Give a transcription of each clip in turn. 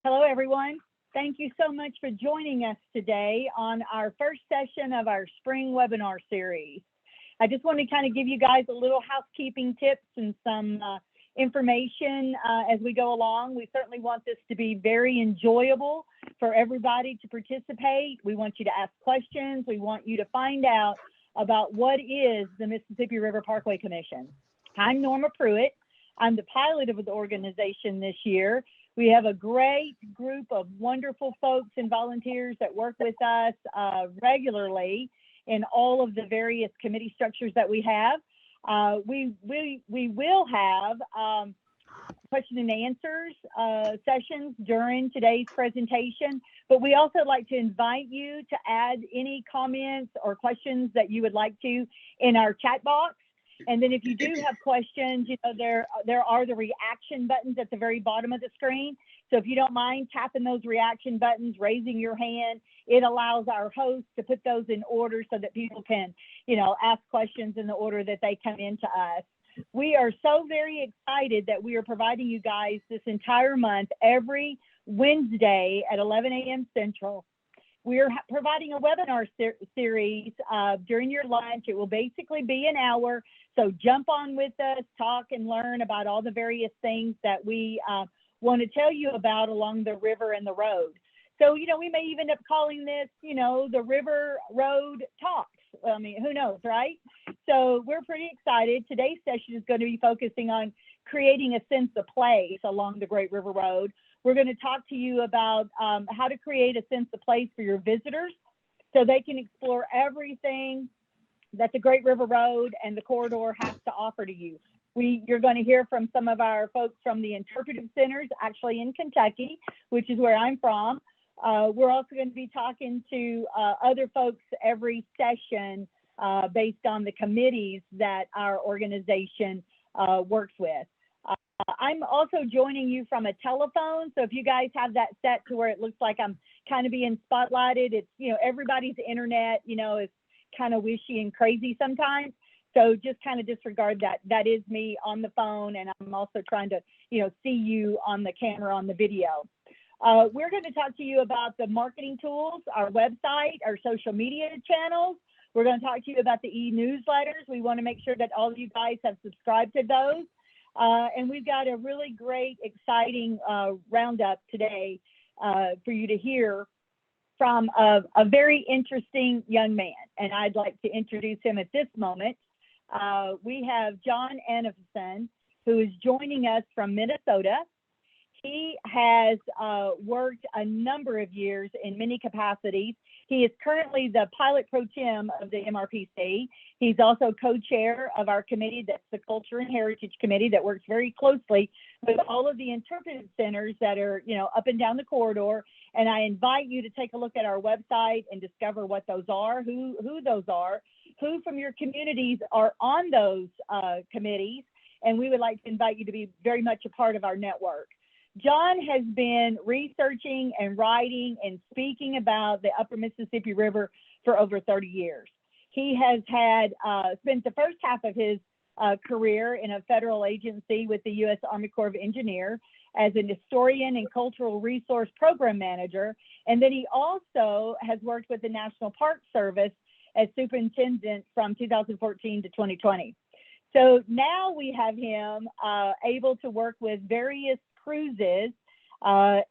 Hello, everyone. Thank you so much for joining us today on our first session of our spring webinar series. I just want to kind of give you guys a little housekeeping tips and some information as we go along. We certainly want this to be very enjoyable for everybody to participate. We want you to ask questions. We want you to find out about what is the Mississippi River Parkway Commission. I'm Norma Pruitt. I'm the pilot of the organization this year. We have a great group of wonderful folks and volunteers that work with us regularly in all of the various committee structures that we have. We will have question and answers sessions during today's presentation, but we also like to invite you to add any comments or questions that you would like to in our chat box. And then if you do have questions, you know, there are the reaction buttons at the very bottom of the screen. So if you don't mind tapping those reaction buttons, raising your hand, it allows our host to put those in order so that people can, you know, ask questions in the order that they come into us. We are so very excited that we are providing you guys this entire month, every Wednesday at 11 a.m. Central. We're providing a webinar series during your lunch. It will basically be an hour. So jump on with us, talk and learn about all the various things that we want to tell you about along the river and the road. So, you know, we may even end up calling this, you know, the River Road Talks. I mean, who knows, right? So we're pretty excited. Today's session is going to be focusing on creating a sense of place along the Great River Road. We're going to talk to you about how to create a sense of place for your visitors so they can explore everything that the Great River Road and the corridor has to offer to you. You're going to hear from some of our folks from the interpretive centers, actually in Kentucky, which is where I'm from. We're also going to be talking to other folks every session based on the committees that our organization works with. I'm also joining you from a telephone. So if you guys have that set to where it looks like I'm kind of being spotlighted, it's, you know, everybody's internet, you know, is kind of wishy and crazy sometimes. So just kind of disregard that. That is me on the phone. And I'm also trying to, you know, see you on the camera, on the video. We're going to talk to you about the marketing tools, our website, our social media channels. We're going to talk to you about the e-newsletters. We want to make sure that all of you guys have subscribed to those. And we've got a really great, exciting roundup today for you to hear from a very interesting young man. And I'd like to introduce him at this moment. We have John Annefson, who is joining us from Minnesota. He has worked a number of years in many capacities. He is currently the pilot pro tem of the MRPC. He's also co-chair of our committee, that's the Culture and Heritage Committee, that works very closely with all of the interpretive centers that are, you know, up and down the corridor. And I invite you to take a look at our website and discover what those are, who those are, who from your communities are on those committees. And we would like to invite you to be very much a part of our network. John has been researching and writing and speaking about the Upper Mississippi River for over 30 years. He has had spent the first half of his career in a federal agency with the U.S. Army Corps of Engineers as an historian and cultural resource program manager. And then he also has worked with the National Park Service as superintendent from 2014 to 2020. So now we have him able to work with various cruises.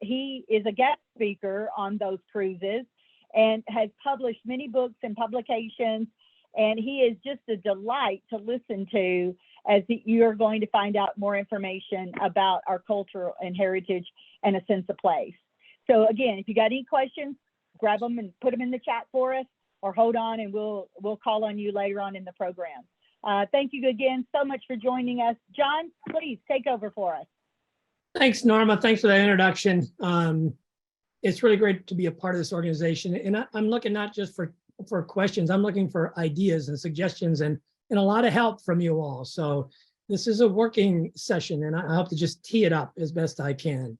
He is a guest speaker on those cruises and has published many books and publications. And he is just a delight to listen to as you're going to find out more information about our culture and heritage and a sense of place. So again, if you got any questions, grab them and put them in the chat for us, or hold on and we'll call on you later on in the program. Thank you again so much for joining us. John, please take over for us. Thanks, Norma. Thanks for that introduction. It's really great to be a part of this organization. And I'm looking not just for questions, I'm looking for ideas and suggestions and a lot of help from you all. So this is a working session and I hope to just tee it up as best I can.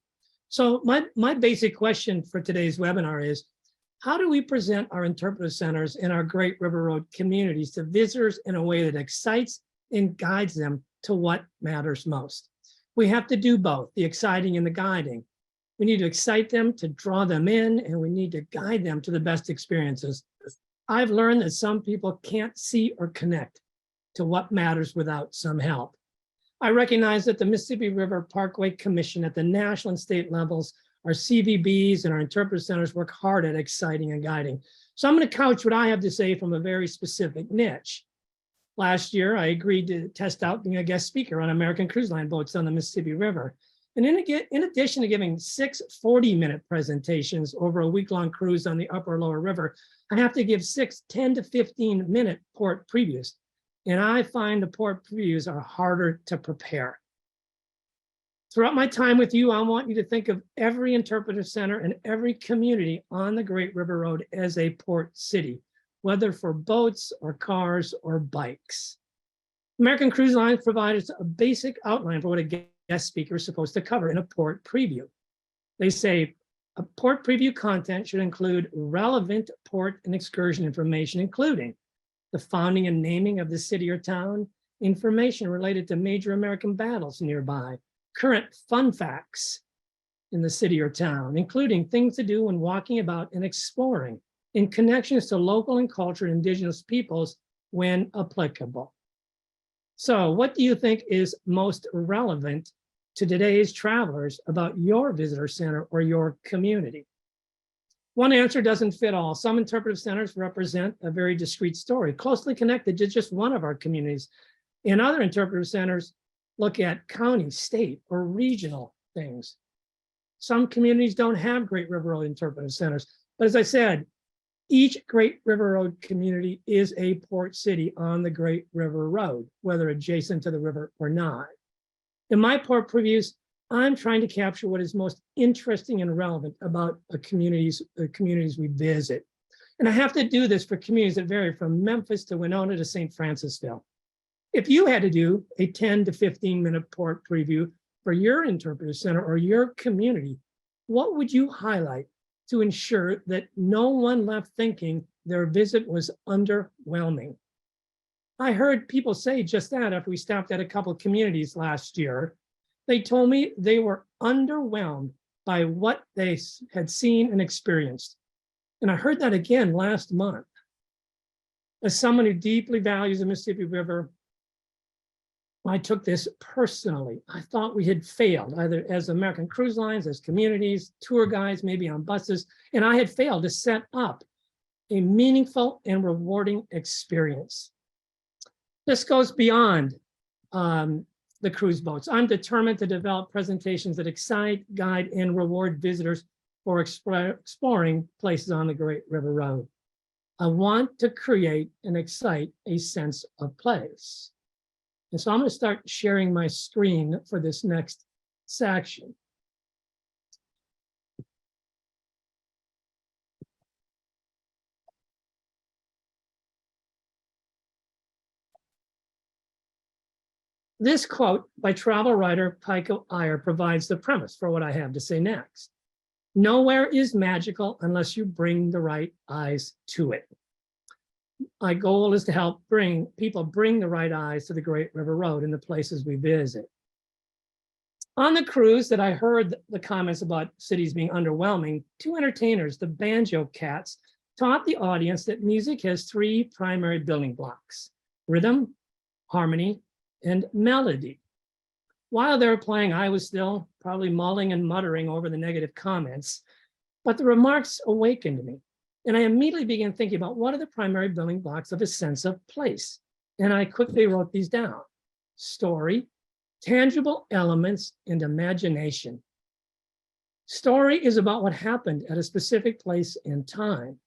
So my basic question for today's webinar is, how do we present our interpretive centers in our Great River Road communities to visitors in a way that excites and guides them to what matters most? We have to do both, the exciting and the guiding. We need to excite them, to draw them in, and we need to guide them to the best experiences. I've learned that some people can't see or connect to what matters without some help. I recognize that the Mississippi River Parkway Commission at the national and state levels, our CVBs and our interpretive centers work hard at exciting and guiding. So I'm going to couch what I have to say from a very specific niche. Last year, I agreed to test out being a guest speaker on American Cruise Line boats on the Mississippi River. And in addition to giving 6 40-minute presentations over a week-long cruise on the upper lower river, I have to give 6 10 to 15-minute port previews. And I find the port previews are harder to prepare. Throughout my time with you, I want you to think of every interpretive center and every community on the Great River Road as a port city, whether for boats or cars or bikes. American Cruise Lines provides a basic outline for what a guest speaker is supposed to cover in a port preview. They say a port preview content should include relevant port and excursion information, including the founding and naming of the city or town, information related to major American battles nearby, current fun facts in the city or town, including things to do when walking about and exploring, in connections to local and cultural indigenous peoples when applicable. So what do you think is most relevant to today's travelers about your visitor center or your community? One answer doesn't fit all. Some interpretive centers represent a very discrete story, closely connected to just one of our communities. And other interpretive centers look at county, state, or regional things. Some communities don't have Great River Road interpretive centers. But as I said, each Great River Road community is a port city on the Great River Road, whether adjacent to the river or not. In my port previews, I'm trying to capture what is most interesting and relevant about the communities we visit. And I have to do this for communities that vary from Memphis to Winona to St. Francisville. If you had to do a 10 to 15-minute port preview for your interpretive center or your community, what would you highlight to ensure that no one left thinking their visit was underwhelming? I heard people say just that after we stopped at a couple of communities last year. They told me they were underwhelmed by what they had seen and experienced. And I heard that again last month. As someone who deeply values the Mississippi River, I took this personally. I thought we had failed, either as American Cruise Lines, as communities, tour guides, maybe on buses, and I had failed to set up a meaningful and rewarding experience. This goes beyond the cruise boats. I'm determined to develop presentations that excite, guide, and reward visitors for exploring places on the Great River Road. I want to create and excite a sense of place. And so I'm going to start sharing my screen for this next section. This quote by travel writer Pico Iyer provides the premise for what I have to say next. Nowhere is magical unless you bring the right eyes to it. My goal is to help people bring the right eyes to the Great River Road and the places we visit. On the cruise that I heard the comments about cities being underwhelming, 2 entertainers, the Banjo Cats, taught the audience that music has 3 primary building blocks: rhythm, harmony, and melody. While they were playing, I was still probably mulling and muttering over the negative comments, but the remarks awakened me. And I immediately began thinking about what are the primary building blocks of a sense of place. And I quickly wrote these down: story, tangible elements, and imagination. Story is about what happened at a specific place and time.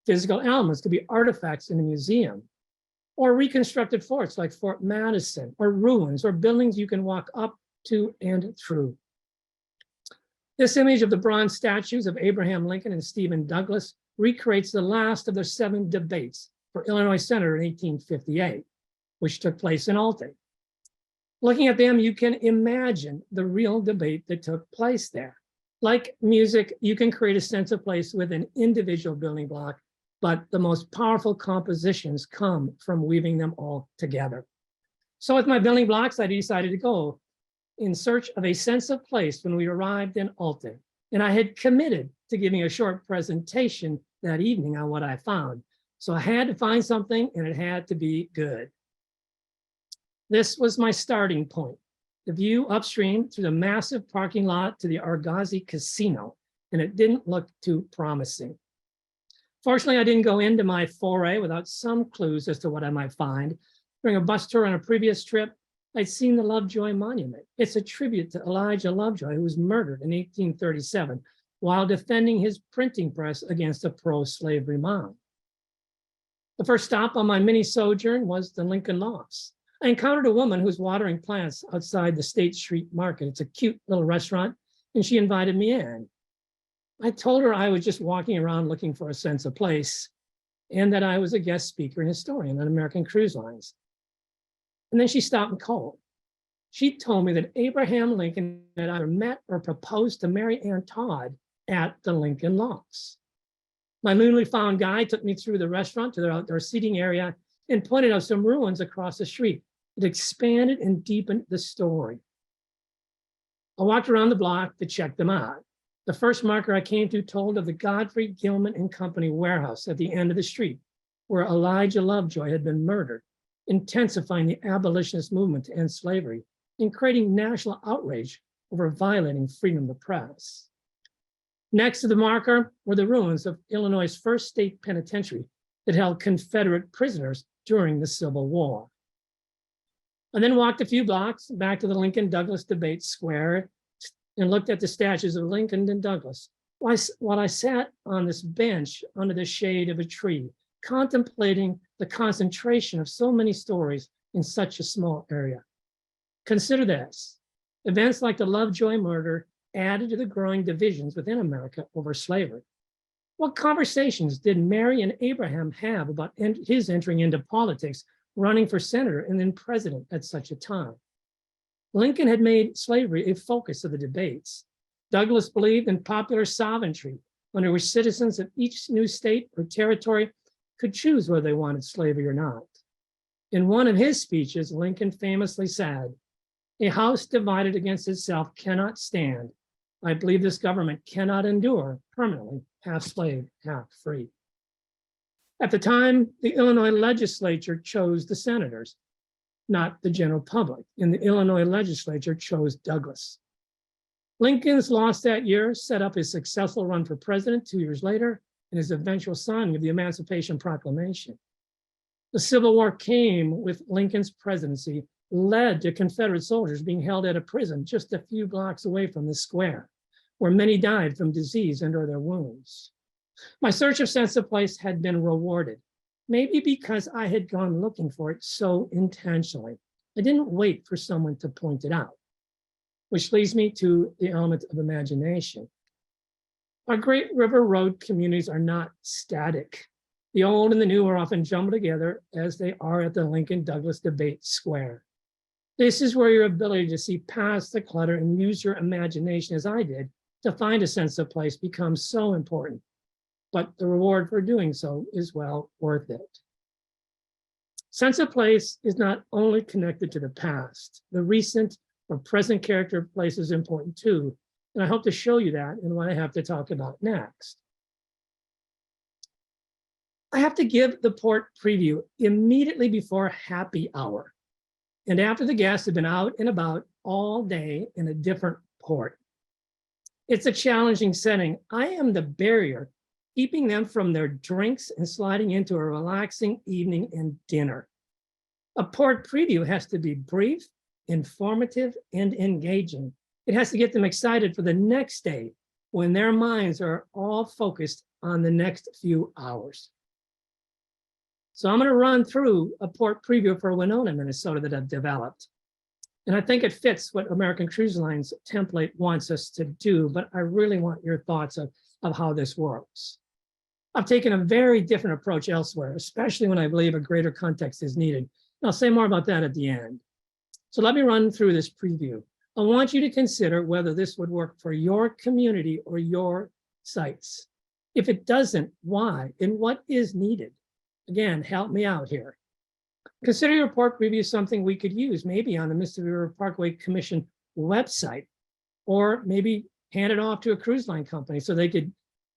Physical elements could be artifacts in a museum, or reconstructed forts like Fort Madison, or ruins, or buildings you can walk up to and through. This image of the bronze statues of Abraham Lincoln and Stephen Douglas recreates the last of the 7 debates for Illinois Senator in 1858, which took place in Alte. Looking at them, you can imagine the real debate that took place there. Like music, you can create a sense of place with an individual building block, but the most powerful compositions come from weaving them all together. So with my building blocks, I decided to go in search of a sense of place when we arrived in Alte. And I had committed to giving a short presentation that evening on what I found. So I had to find something and it had to be good. This was my starting point. The view upstream through the massive parking lot to the Argosy Casino, and it didn't look too promising. Fortunately, I didn't go into my foray without some clues as to what I might find. During a bus tour on a previous trip, I'd seen the Lovejoy Monument. It's a tribute to Elijah Lovejoy, who was murdered in 1837 while defending his printing press against a pro-slavery mob. The first stop on my mini sojourn was the Lincoln Lofts. I encountered a woman who was watering plants outside the State Street Market. It's a cute little restaurant, and she invited me in. I told her I was just walking around looking for a sense of place and that I was a guest speaker and historian on American Cruise Lines. And then she stopped me cold. She told me that Abraham Lincoln had either met or proposed to Mary Ann Todd at the Lincoln Lofts. My newly found guide took me through the restaurant to their outdoor seating area and pointed out some ruins across the street. It expanded and deepened the story. I walked around the block to check them out. The first marker I came to told of the Godfrey Gilman and Company warehouse at the end of the street, where Elijah Lovejoy had been murdered, intensifying the abolitionist movement to end slavery and creating national outrage over violating freedom of the press. Next to the marker were the ruins of Illinois' first state penitentiary that held Confederate prisoners during the Civil War. I then walked a few blocks back to the Lincoln-Douglas Debate Square and looked at the statues of Lincoln and Douglas while I sat on this bench under the shade of a tree, contemplating the concentration of so many stories in such a small area. Consider this: events like the Lovejoy murder added to the growing divisions within America over slavery. What conversations did Mary and Abraham have about his entering into politics, running for senator and then president at such a time? Lincoln had made slavery a focus of the debates. Douglas believed in popular sovereignty, under which citizens of each new state or territory could choose whether they wanted slavery or not. In one of his speeches, Lincoln famously said, "A house divided against itself cannot stand. I believe this government cannot endure permanently half slave, half free." At the time, the Illinois legislature chose the senators, not the general public, and the Illinois legislature chose Douglas. Lincoln's loss that year set up his successful run for president 2 years later and his eventual signing of the Emancipation Proclamation. The Civil War came with Lincoln's presidency, led to Confederate soldiers being held at a prison just a few blocks away from the square, where many died from disease and or their wounds. My search of sense of place had been rewarded, maybe because I had gone looking for it so intentionally. I didn't wait for someone to point it out, which leads me to the element of imagination. Our Great River Road communities are not static. The old and the new are often jumbled together as they are at the Lincoln-Douglas Debate Square. This is where your ability to see past the clutter and use your imagination, as I did, to find a sense of place becomes so important. But the reward for doing so is well worth it. Sense of place is not only connected to the past. The recent or present character of place is important too, and I hope to show you that in what I have to talk about next. I have to give the port preview immediately before happy hour, and after the guests have been out and about all day in a different port. It's a challenging setting. I am the barrier keeping them from their drinks and sliding into a relaxing evening and dinner. A port preview has to be brief, informative, and engaging. It has to get them excited for the next day when their minds are all focused on the next few hours. So I'm going to run through a port preview for Winona, Minnesota that I've developed. And I think it fits what American Cruise Lines template wants us to do, but I really want your thoughts of how this works. I've taken a very different approach elsewhere, especially when I believe a greater context is needed. And I'll say more about that at the end. So let me run through this preview. I want you to consider whether this would work for your community or your sites. If it doesn't, why and what is needed? Again, help me out here. Consider your port preview something we could use maybe on the Mississippi River Parkway Commission website, or maybe hand it off to a cruise line company so they could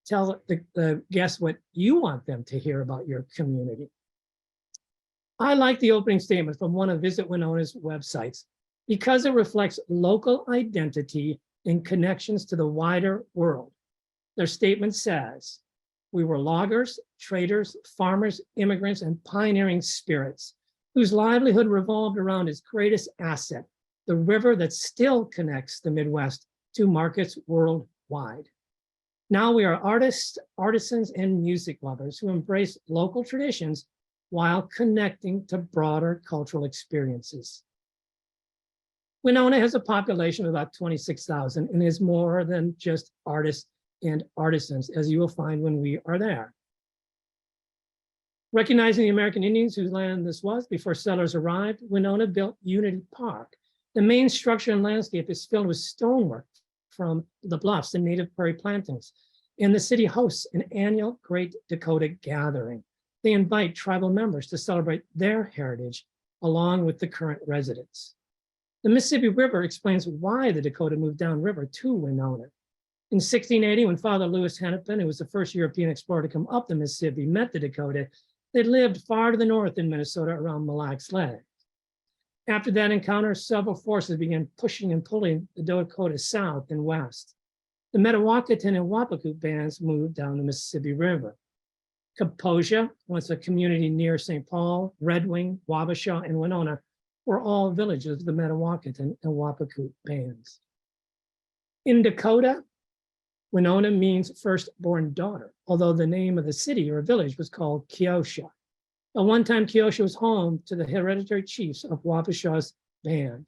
tell the guests what you want them to hear about your community. I like the opening statement from one of Visit Winona's websites because it reflects local identity and connections to the wider world. Their statement says, "We were loggers, traders, farmers, immigrants, and pioneering spirits whose livelihood revolved around its greatest asset, the river that still connects the Midwest to markets worldwide. Now we are artists, artisans, and music lovers who embrace local traditions while connecting to broader cultural experiences." Winona has a population of about 26,000 and is more than just artists and artisans, as you will find when we are there. Recognizing the American Indians whose land this was before settlers arrived, Winona built Unity Park. The main structure and landscape is filled with stonework from the bluffs and native prairie plantings. And the city hosts an annual Great Dakota Gathering. They invite tribal members to celebrate their heritage along with the current residents. The Mississippi River explains why the Dakota moved downriver to Winona. In 1680, when Father Lewis Hennepin, who was the first European explorer to come up the Mississippi, met the Dakota, they lived far to the north in Minnesota around Mille Lacs Lake. After that encounter, several forces began pushing and pulling the Dakota south and west. The Mdewakanton and Wapakuk bands moved down the Mississippi River. Kaposia, once a community near St. Paul, Red Wing, Wabasha, and Winona, were all villages of the Mdewakanton and Wapakuk bands. In Dakota, Winona means firstborn daughter, although the name of the city or village was called Keosha. At one time, Keosha was home to the hereditary chiefs of Wabasha's band.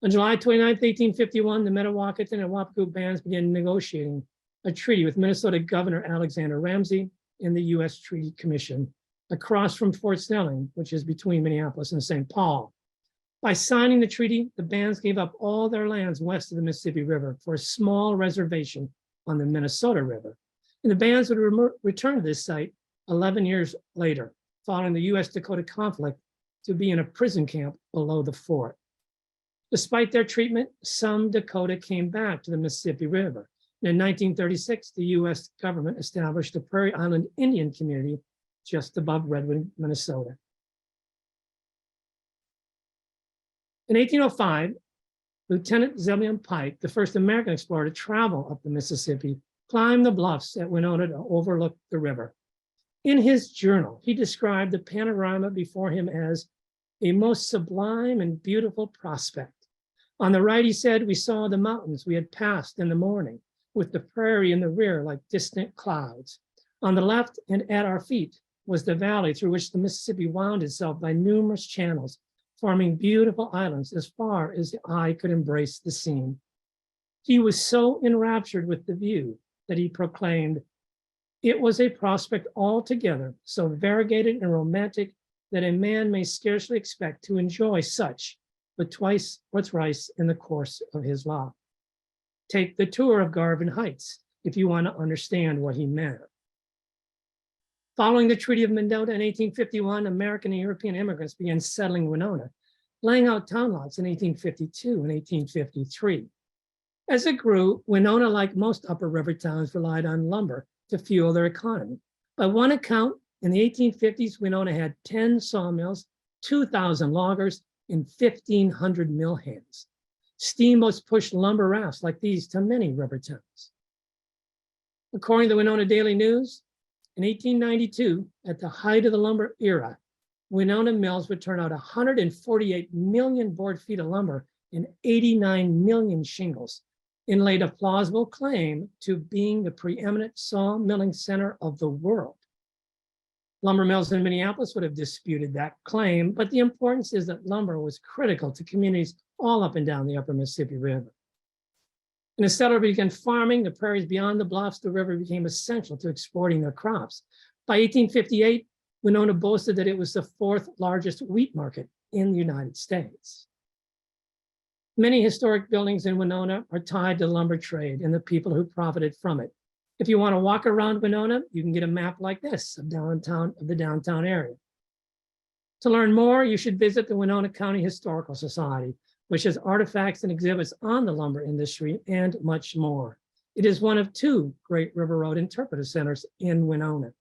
On July 29, 1851, the Mdewakanton and Wapakuk bands began negotiating a treaty with Minnesota Governor Alexander Ramsey and the U.S. Treaty Commission across from Fort Snelling, which is between Minneapolis and St. Paul. By signing the treaty, the bands gave up all their lands west of the Mississippi River for a small reservation on the Minnesota River. And the bands would return to this site 11 years later, following the U.S.-Dakota conflict, to be in a prison camp below the fort. Despite their treatment, some Dakota came back to the Mississippi River. And in 1936, the U.S. government established the Prairie Island Indian Community just above Red Wing, Minnesota. In 1805, Lieutenant Zebulon Pike, the first American explorer to travel up the Mississippi, climbed the bluffs at Winona to overlook the river. In his journal, he described the panorama before him as a most sublime and beautiful prospect. On the right, he said, we saw the mountains we had passed in the morning, with the prairie in the rear like distant clouds. On the left and at our feet was the valley through which the Mississippi wound itself by numerous channels, forming beautiful islands as far as the eye could embrace the scene. He was so enraptured with the view that he proclaimed, it was a prospect altogether so variegated and romantic that a man may scarcely expect to enjoy such but twice or thrice in the course of his life. Take the tour of Garvin Heights if you want to understand what he meant. Following the Treaty of Mendota in 1851, American and European immigrants began settling Winona, laying out town lots in 1852 and 1853. As it grew, Winona, like most upper river towns, relied on lumber to fuel their economy. By one account, in the 1850s, Winona had 10 sawmills, 2,000 loggers, and 1,500 mill hands. Steamboats pushed lumber rafts like these to many river towns. According to the Winona Daily News, in 1892, at the height of the lumber era, Winona mills would turn out 148 million board feet of lumber and 89 million shingles, and laid a plausible claim to being the preeminent sawmilling center of the world. Lumber mills in Minneapolis would have disputed that claim, but the importance is that lumber was critical to communities all up and down the upper Mississippi River. And as settlers began farming the prairies beyond the bluffs, the river became essential to exporting their crops. By 1858, Winona boasted that it was the fourth largest wheat market in the United States. Many historic buildings in Winona are tied to the lumber trade and the people who profited from it. If you want to walk around Winona, you can get a map like this of the downtown area. To learn more, you should visit the Winona County Historical Society, which has artifacts and exhibits on the lumber industry and much more. It is one of two Great River Road Interpretive Centers in Winona.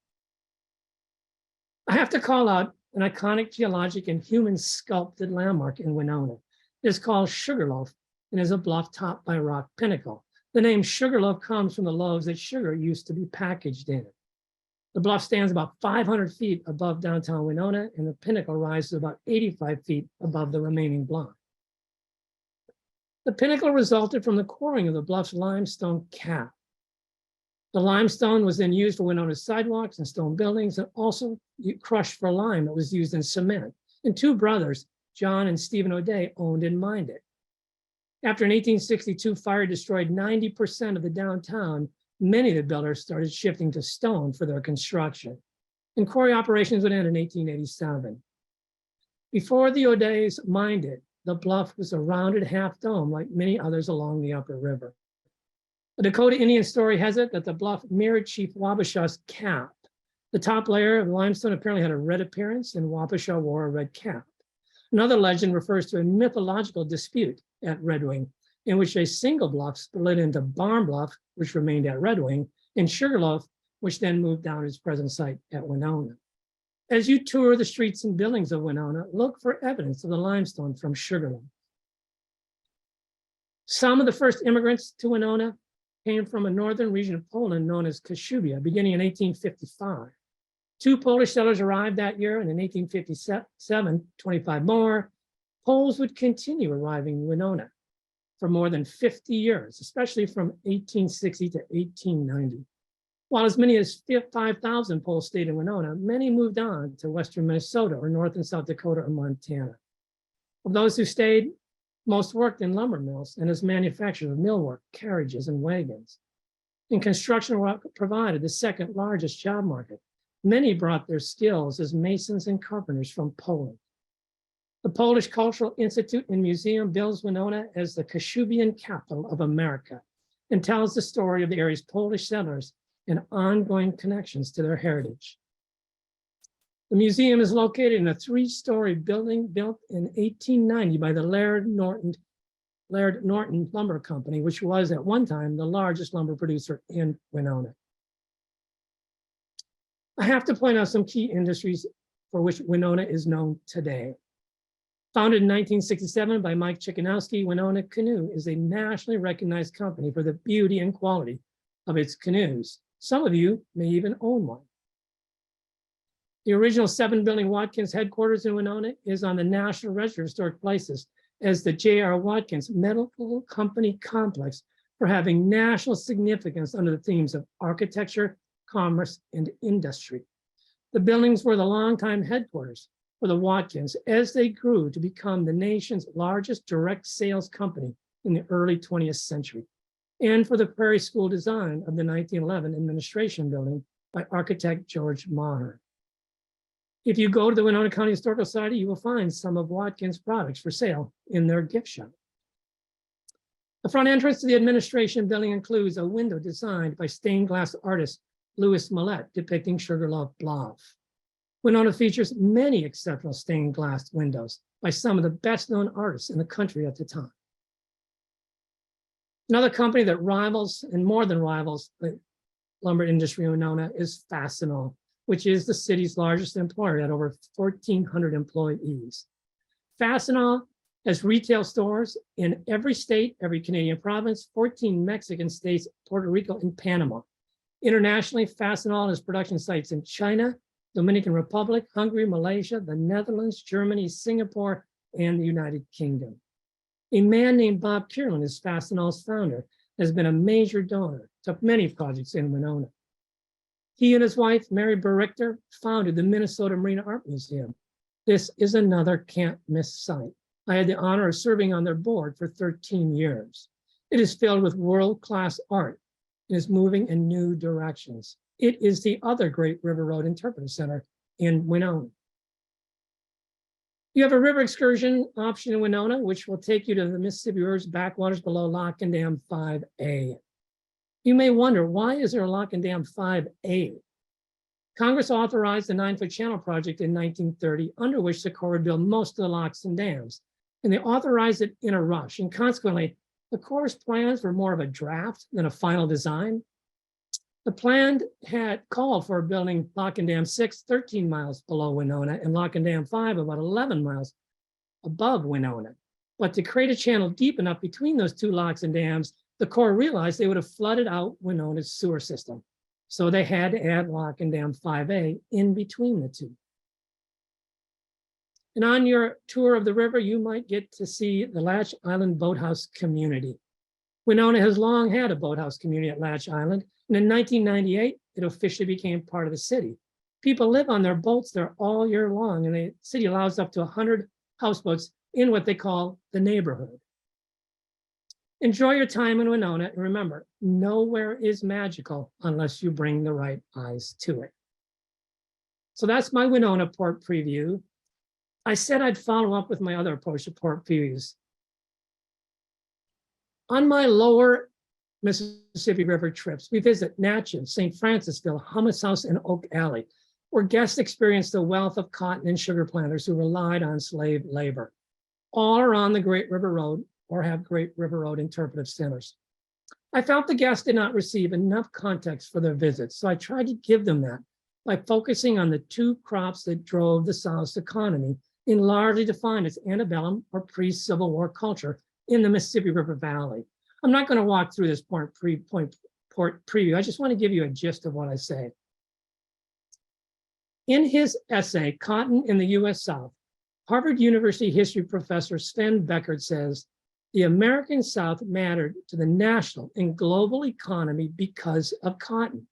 I have to call out an iconic geologic and human sculpted landmark in Winona. It is called Sugarloaf and is a bluff topped by Rock Pinnacle. The name Sugarloaf comes from the loaves that sugar used to be packaged in. The bluff stands about 500 feet above downtown Winona, and the pinnacle rises about 85 feet above the remaining bluff. The pinnacle resulted from the quarrying of the bluff's limestone cap. The limestone was then used for Winona's sidewalks and stone buildings, and also crushed for lime that was used in cement. And two brothers, John and Stephen O'Day, owned and mined it. After an 1862 fire destroyed 90% of the downtown, many of the builders started shifting to stone for their construction. And quarry operations would end in 1887. Before the O'Days mined it, the bluff was a rounded half dome like many others along the upper river. The Dakota Indian story has it that the bluff mirrored Chief Wabashaw's cap. The top layer of limestone apparently had a red appearance, and Wabashaw wore a red cap. Another legend refers to a mythological dispute at Red Wing, in which a single bluff split into Barn Bluff, which remained at Red Wing, and Sugarloaf, which then moved down its present site at Winona. As you tour the streets and buildings of Winona, look for evidence of the limestone from Sugarloaf. Some of the first immigrants to Winona came from a northern region of Poland known as Kashubia, beginning in 1855. 2 Polish settlers arrived that year, and in 1857, 25 more. Poles would continue arriving in Winona for more than 50 years, especially from 1860 to 1890. While as many as 5,000 Poles stayed in Winona, many moved on to western Minnesota or North and South Dakota or Montana. Of those who stayed, most worked in lumber mills and as manufacturers of millwork, carriages, and wagons. And construction work provided the second largest job market. Many brought their skills as masons and carpenters from Poland. The Polish Cultural Institute and Museum bills Winona as the Kashubian capital of America and tells the story of the area's Polish settlers and ongoing connections to their heritage. The museum is located in a 3-story building built in 1890 by the Laird Norton Lumber Company, which was at one time the largest lumber producer in Winona. I have to point out some key industries for which Winona is known today. Founded in 1967 by Mike Chickanowski, Winona Canoe is a nationally recognized company for the beauty and quality of its canoes. Some of you may even own one. The original 7-building Watkins headquarters in Winona is on the National Register of Historic Places as the J.R. Watkins Medical Company Complex for having national significance under the themes of architecture, commerce, and industry. The buildings were the longtime headquarters for the Watkins as they grew to become the nation's largest direct sales company in the early 20th century, and for the Prairie School design of the 1911 Administration Building by architect George Maher. If you go to the Winona County Historical Society, you will find some of Watkins' products for sale in their gift shop. The front entrance to the Administration Building includes a window designed by stained glass artist Louis Millette depicting Sugarloaf Bluff. Winona features many exceptional stained glass windows by some of the best-known artists in the country at the time. Another company that rivals, and more than rivals, the lumber industry in Winona is Fastenal, which is the city's largest employer at over 1,400 employees. Fastenal has retail stores in every state, every Canadian province, 14 Mexican states, Puerto Rico, and Panama. Internationally, Fastenal has production sites in China, Dominican Republic, Hungary, Malaysia, the Netherlands, Germany, Singapore, and the United Kingdom. A man named Bob Kierlin is Fastenal's founder, has been a major donor to many projects in Winona. He and his wife, Mary Berrichter, founded the Minnesota Marine Art Museum. This is another can't miss site. I had the honor of serving on their board for 13 years. It is filled with world-class art and is moving in new directions. It is the other Great River Road Interpretive Center in Winona. You have a river excursion option in Winona, which will take you to the Mississippi River's backwaters below Lock and Dam 5A. You may wonder, why is there a Lock and Dam 5A? Congress authorized the 9-foot channel project in 1930, under which the Corps would build most of the locks and dams. and they authorized it in a rush. And consequently, the Corps' plans were more of a draft than a final design. The plan had called for building Lock and Dam 6, 13 miles below Winona, and Lock and Dam 5, about 11 miles above Winona. But to create a channel deep enough between those two locks and dams, the Corps realized they would have flooded out Winona's sewer system. So they had to add Lock and Dam 5A in between the two. And on your tour of the river, you might get to see the Latch Island Boathouse community. Winona has long had a boathouse community at Latch Island, and in 1998, it officially became part of the city. People live on their boats there all year long, and the city allows up to 100 houseboats in what they call the neighborhood. Enjoy your time in Winona, and remember, nowhere is magical unless you bring the right eyes to it. So that's my Winona port preview. I said I'd follow up with my other approach to port previews. On my lower Mississippi River trips, we visit Natchez, St. Francisville, Hummus House, and Oak Alley, where guests experience the wealth of cotton and sugar planters who relied on slave labor. All are on the Great River Road or have Great River Road interpretive centers. I felt the guests did not receive enough context for their visits, so I tried to give them that by focusing on the two crops that drove the South's economy and largely defined its antebellum or pre-Civil War culture in the Mississippi River Valley. I'm not going to walk through this port preview. I just want to give you a gist of what I say. In his essay, Cotton in the U.S. South, Harvard University history professor Sven Beckert says, the American South mattered to the national and global economy because of cotton.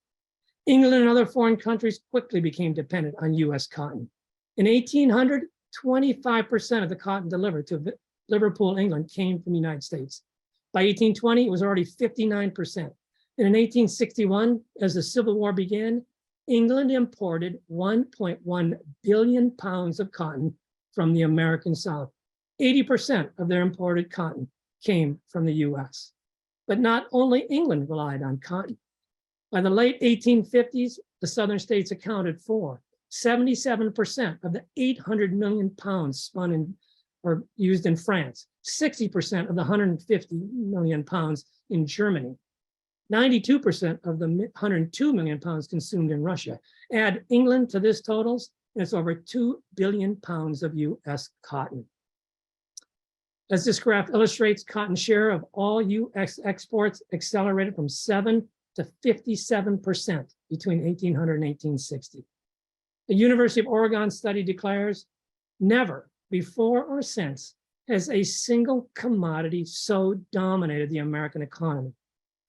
England and other foreign countries quickly became dependent on U.S. cotton. In 1800, 25% of the cotton delivered to Liverpool, England came from the United States. By 1820, it was already 59%. And in 1861, as the Civil War began, England imported 1.1 billion pounds of cotton from the American South. 80% of their imported cotton came from the US. But not only England relied on cotton. By the late 1850s, the southern states accounted for 77% of the 800 million pounds spun in or used in France, 60% of the 150 million pounds in Germany, 92% of the 102 million pounds consumed in Russia. Add England to this totals, and it's over 2 billion pounds of US cotton. As this graph illustrates, cotton share of all US exports accelerated from 7 to 57% between 1800 and 1860. The University of Oregon study declares, never before or since has a single commodity so dominated the American economy.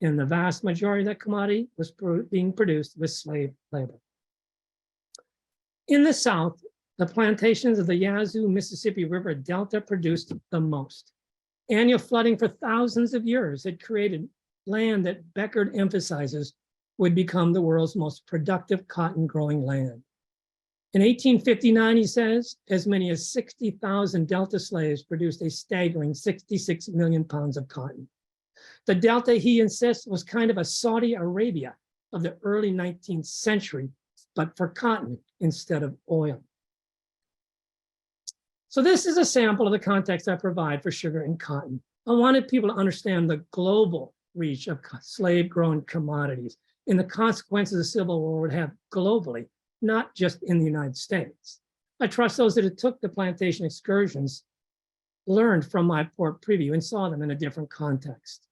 And the vast majority of that commodity was being produced with slave labor. In the South, the plantations of the Yazoo Mississippi River Delta produced the most. Annual flooding for thousands of years had created land that Beckert emphasizes would become the world's most productive cotton growing land. In 1859, he says, as many as 60,000 Delta slaves produced a staggering 66 million pounds of cotton. The Delta, he insists, was kind of a Saudi Arabia of the early 19th century, but for cotton instead of oil. So this is a sample of the context I provide for sugar and cotton. I wanted people to understand the global reach of slave-grown commodities and the consequences the Civil War would have globally, not just in the United States. I trust those that took the plantation excursions learned from my port preview and saw them in a different context.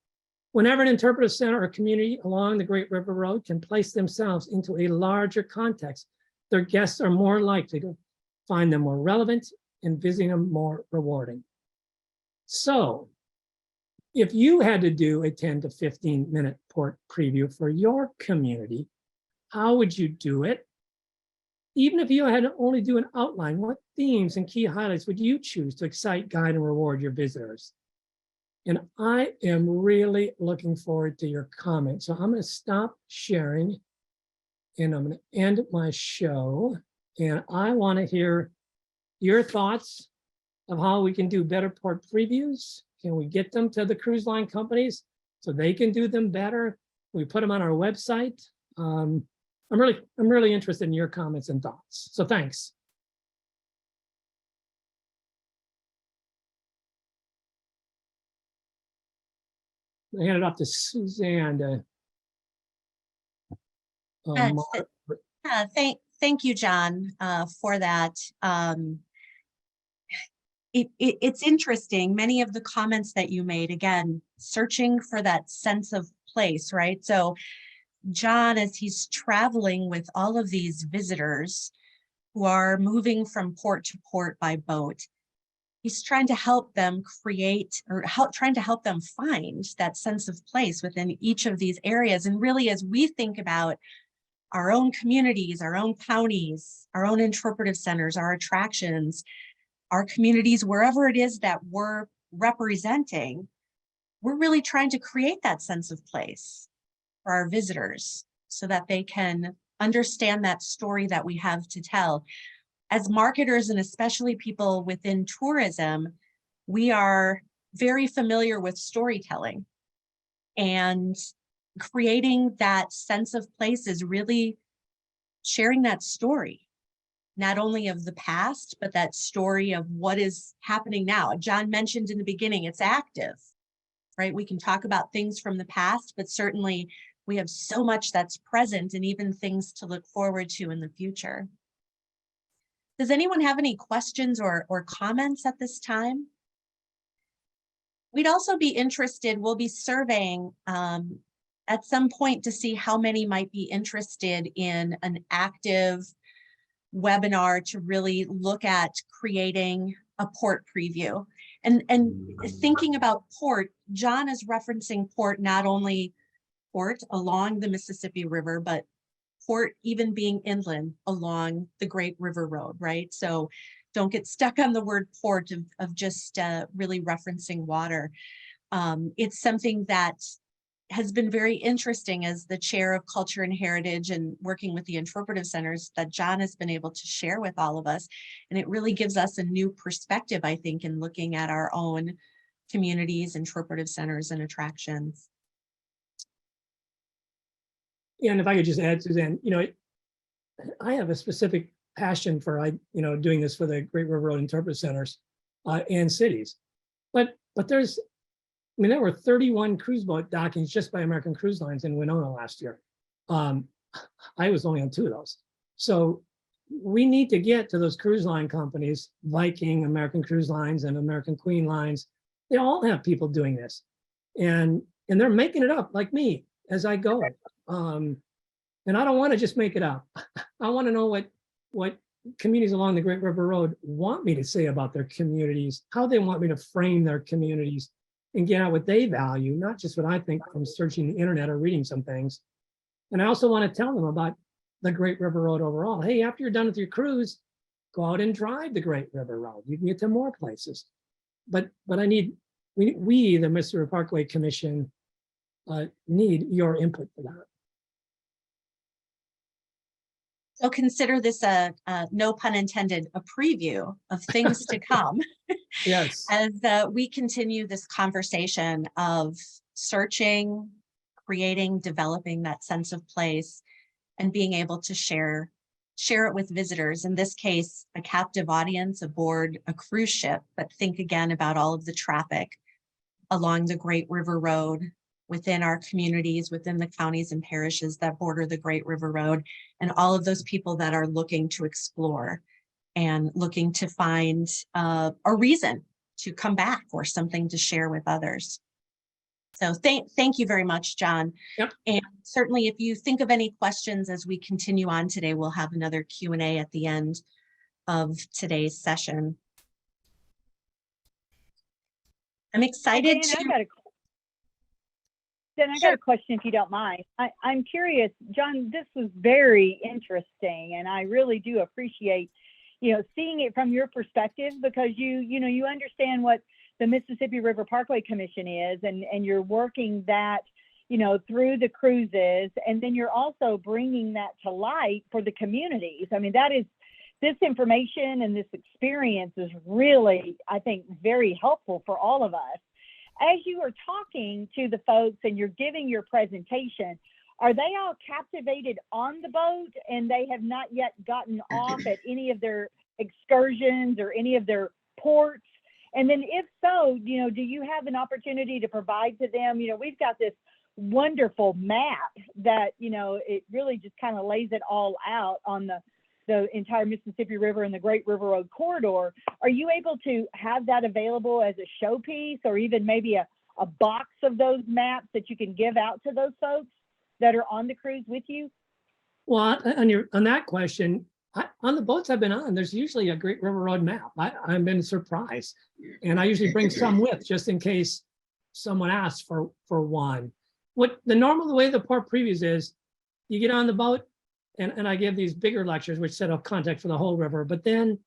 Whenever an interpretive center or community along the Great River Road can place themselves into a larger context, their guests are more likely to find them more relevant and visiting them more rewarding. So if you had to do a 10 to 15 minute port preview for your community, how would you do it? Even if you had to only do an outline, what themes and key highlights would you choose to excite, guide, and reward your visitors? And I am really looking forward to your comments. So I'm going to stop sharing and I'm going to end my show. And I want to hear your thoughts of how we can do better port previews. Can we get them to the cruise line companies so they can do them better? We put them on our website. I'm really interested in your comments and thoughts. So thanks. hand it off to Suzanne to Uh, mark. thank you, John, for that. It's interesting. Many of the comments that you made, again, searching for that sense of place, right? So John, as he's traveling with all of these visitors who are moving from port to port by boat, he's trying to help them create or trying to help them find that sense of place within each of these areas. And really, as we think about our own communities, our own counties, our own interpretive centers, our attractions, our communities, wherever it is that we're representing, we're really trying to create that sense of place for our visitors so that they can understand that story that we have to tell. As marketers, and especially people within tourism, we are very familiar with storytelling, and creating that sense of place is really sharing that story, not only of the past, but that story of what is happening now. John mentioned in the beginning, it's active, right? We can talk about things from the past, but certainly we have so much that's present and even things to look forward to in the future. Does anyone have any questions or comments at this time? We'd also be interested, we'll be surveying at some point to see how many might be interested in an active webinar to really look at creating a port preview. And thinking about port, John is referencing port, not only port along the Mississippi River, but port even being inland along the Great River Road, right? So don't get stuck on the word port of just really referencing water. It's something that has been very interesting as the chair of culture and heritage and working with the interpretive centers that John has been able to share with all of us. And it really gives us a new perspective, I think, in looking at our own communities, interpretive centers, and attractions. Yeah, and if I could just add, Suzanne, I have a specific passion for, doing this for the Great River Road Interpretive Centers and cities. But there were 31 cruise boat dockings just by American Cruise Lines in Winona last year. I was only on 2 of those. So we need to get to those cruise line companies, Viking, American Cruise Lines, and American Queen Lines. They all have people doing this. And they're making it up like me as I go. And I don't want to just make it up. I want to know what communities along the Great River Road want me to say about their communities, how they want me to frame their communities, and get out what they value, not just what I think from searching the internet or reading some things. And I also want to tell them about the Great River Road overall. Hey, after you're done with your cruise, go out and drive the Great River Road. You can get to more places. But we, the Mississippi Parkway Commission, need your input for that. So consider this no pun intended, a preview of things to come. Yes. As we continue this conversation of searching, creating, developing that sense of place, and being able to share it with visitors. In this case, a captive audience aboard a cruise ship, but think again about all of the traffic along the Great River Road, within our communities, within the counties and parishes that border the Great River Road, and all of those people that are looking to explore and looking to find a reason to come back or something to share with others. So thank you very much, John. Yep. And certainly if you think of any questions as we continue on today, we'll have another Q&A at the end of today's session. I'm excited Dan, I got a question if you don't mind. I'm curious, John, this was very interesting, and I really do appreciate, seeing it from your perspective, because you understand what the Mississippi River Parkway Commission is, and you're working that, through the cruises, and then you're also bringing that to light for the communities. I mean, this information and this experience is really, I think, very helpful for all of us. As you are talking to the folks and you're giving your presentation, are they all captivated on the boat and they have not yet gotten off at any of their excursions or any of their ports? And then if so, do you have an opportunity to provide to them? We've got this wonderful map that, it really just kind of lays it all out on the entire Mississippi River and the Great River Road corridor. Are you able to have that available as a showpiece, or even maybe a box of those maps that you can give out to those folks that are on the cruise with you? Well, on that question, on the boats I've been on, there's usually a Great River Road map. I've been surprised, and I usually bring some with just in case someone asks for one. What the way the port previews is, you get on the boat, and I give these bigger lectures which set up context for the whole river. But then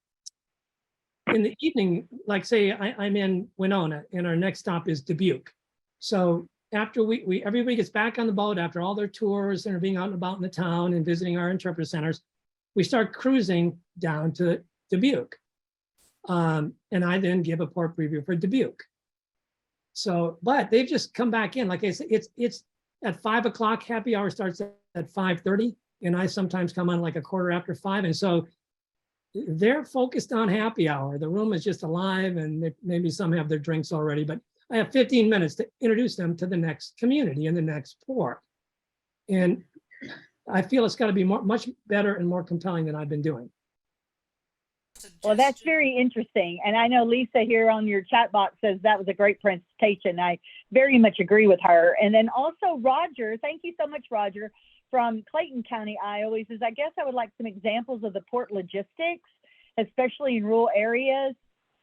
in the evening, like say I'm in Winona, and our next stop is Dubuque. So after everybody gets back on the boat after all their tours and are being out and about in the town and visiting our interpreter centers, we start cruising down to Dubuque. And I then give a port preview for Dubuque. So, but they've just come back in. Like I said, it's at 5 o'clock, happy hour starts at 5:30. And I sometimes come on like a quarter after 5. And so they're focused on happy hour. The room is just alive, and maybe some have their drinks already, but I have 15 minutes to introduce them to the next community and the next port. And I feel it's got to be much better and more compelling than I've been doing. Well, that's very interesting. And I know Lisa here on your chat box says that was a great presentation. I very much agree with her. And then also Roger, thank you so much, Roger, from Clayton County, Iowa. He says, I guess I would like some examples of the port logistics, especially in rural areas.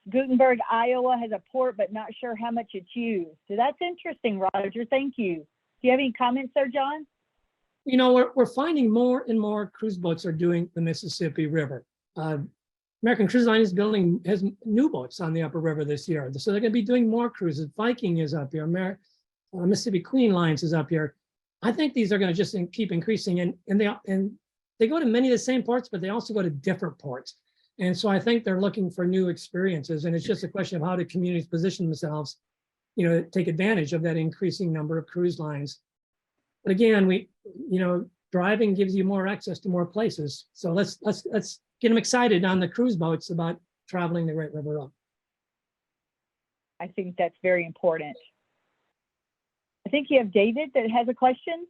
Gutenberg, Iowa has a port, but not sure how much it's used. So that's interesting, Roger. Thank you. Do you have any comments there, John? We're finding more and more cruise boats are doing the Mississippi River. American Cruise Line has new boats on the upper river this year. So they're going to be doing more cruises. Viking is up here. Mississippi Queen Lines is up here. I think these are going to just keep increasing, and they go to many of the same ports, but they also go to different ports. And so I think they're looking for new experiences, and it's just a question of how do communities position themselves, take advantage of that increasing number of cruise lines. But again, driving gives you more access to more places. So let's get them excited on the cruise boats about traveling the Great River Road. I think that's very important. I think you have David that has a question.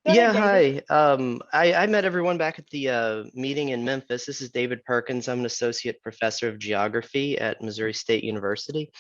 Yeah, hi. I met everyone back at the meeting in Memphis. This is David Perkins. I'm an associate professor of geography at Missouri State University.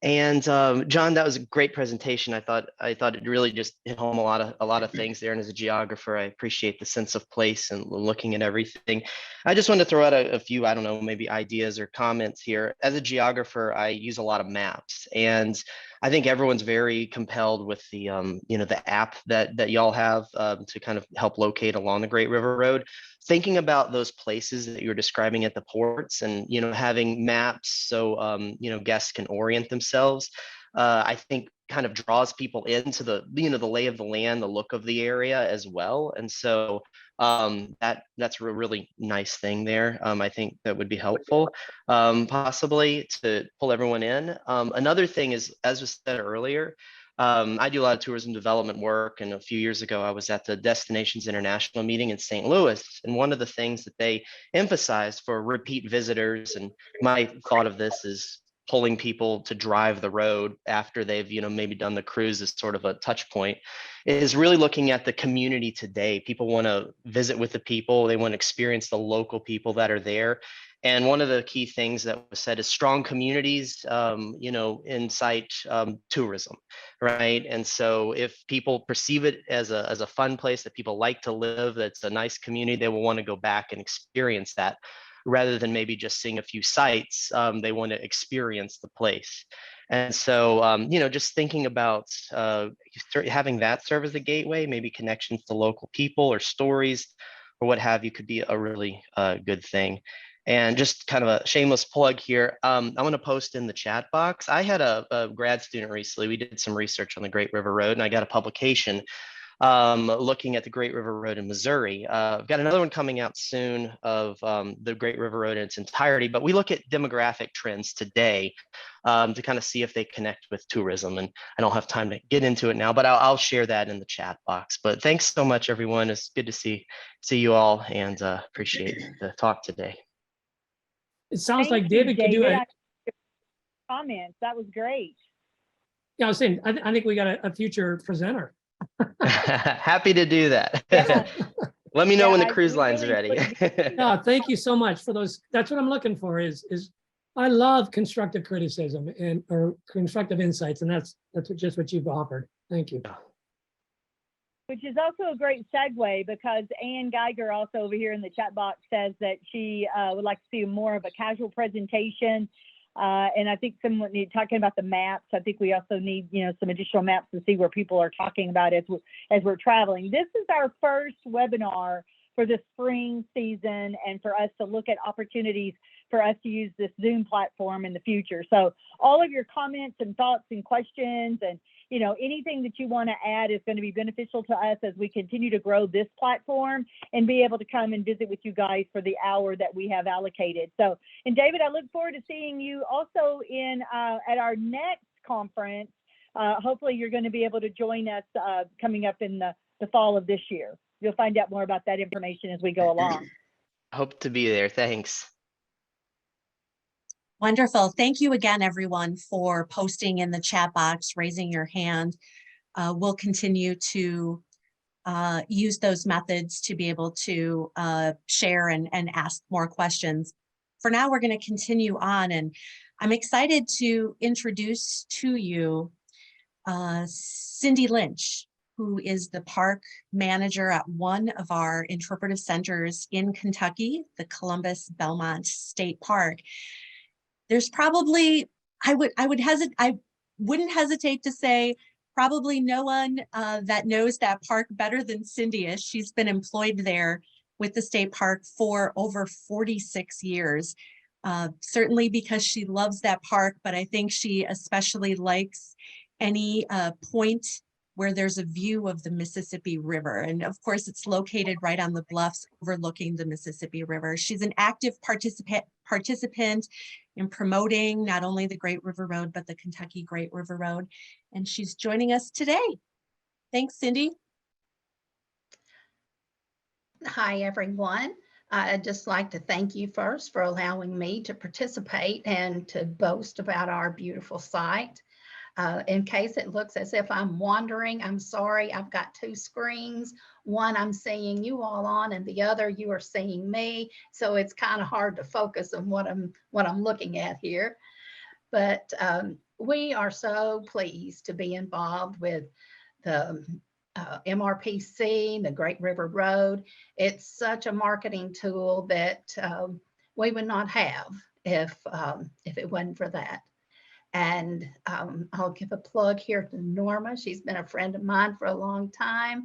And John, that was a great presentation. I thought it really just hit home a lot of things there. And as a geographer, I appreciate the sense of place and looking at everything. I just wanted to throw out a few, I don't know, maybe ideas or comments here. As a geographer, I use a lot of maps, and I think everyone's very compelled with the the app that y'all have to kind of help locate along the Great River Road. Thinking about those places that you're describing at the ports, and having maps so guests can orient themselves, I think kind of draws people into the the lay of the land, the look of the area as well. And so that's a really nice thing there. I think that would be helpful, possibly to pull everyone in. Another thing is, as was said earlier, I do a lot of tourism development work, and a few years ago I was at the Destinations International meeting in St. Louis, and one of the things that they emphasized for repeat visitors, and my thought of this is pulling people to drive the road after they've maybe done the cruise as sort of a touch point, is really looking at the community today. People want to visit with the people, they want to experience the local people that are there. And one of the key things that was said is strong communities, incite tourism, right? And so if people perceive it as a fun place that people like to live, that's a nice community, they will want to go back and experience that, rather than maybe just seeing a few sites. They want to experience the place. And so, just thinking about having that serve as a gateway, maybe connections to local people or stories or what have you, could be a really good thing. And just kind of a shameless plug here, I'm going to post in the chat box. I had a grad student recently. We did some research on the Great River Road, and I got a publication looking at the Great River Road in Missouri. I've got another one coming out soon of the Great River Road in its entirety, but we look at demographic trends today to kind of see if they connect with tourism. And I don't have time to get into it now, but I'll share that in the chat box. But thanks so much, everyone. It's good to see you all, and appreciate the talk today. It sounds Thank like you, David could do David. it. comments. That was great. Yeah, I was saying, I think we got a future presenter. Happy to do that. Yeah. Let me know Yeah, when the I cruise line's really ready. would No, thank you so much for those. That's what I'm looking for is I love constructive criticism or constructive insights, and that's just what you've offered. Thank you. Which is also a great segue because Ann Geiger also over here in the chat box says that she would like to see more of a casual presentation. And I think someone need talking about the maps. I think we also need, some additional maps to see where people are talking about as we're traveling. This is our first webinar for the spring season and for us to look at opportunities for us to use this Zoom platform in the future. So all of your comments and thoughts and questions and anything that you want to add is going to be beneficial to us as we continue to grow this platform and be able to come and visit with you guys for the hour that we have allocated. So, and David, I look forward to seeing you also at our next conference. Hopefully you're going to be able to join us coming up in the fall of this year. You'll find out more about that information as we go along. Hope to be there. Thanks. Wonderful. Thank you again, everyone, for posting in the chat box, raising your hand. We'll continue to use those methods to be able to share and ask more questions. For now, we're going to continue on, and I'm excited to introduce to you Cindy Lynch, who is the park manager at one of our interpretive centers in Kentucky, the Columbus Belmont State Park. There's probably, I wouldn't hesitate to say probably no one that knows that park better than Cindy is. She's been employed there with the state park for over 46 years, certainly because she loves that park, but I think she especially likes any point where there's a view of the Mississippi River. And of course, it's located right on the bluffs overlooking the Mississippi River. She's an active participant in promoting not only the Great River Road, but the Kentucky Great River Road. And she's joining us today. Thanks, Cindy. Hi, everyone. I'd just like to thank you first for allowing me to participate and to boast about our beautiful site. In case it looks as if I'm wandering, I'm sorry. I've got two screens. One I'm seeing you all on, and the other you are seeing me. So it's kind of hard to focus on what I'm looking at here. But we are so pleased to be involved with the MRPC, the Great River Road. It's such a marketing tool that we would not have if it wasn't for that. And I'll give a plug here to Norma. She's been a friend of mine for a long time.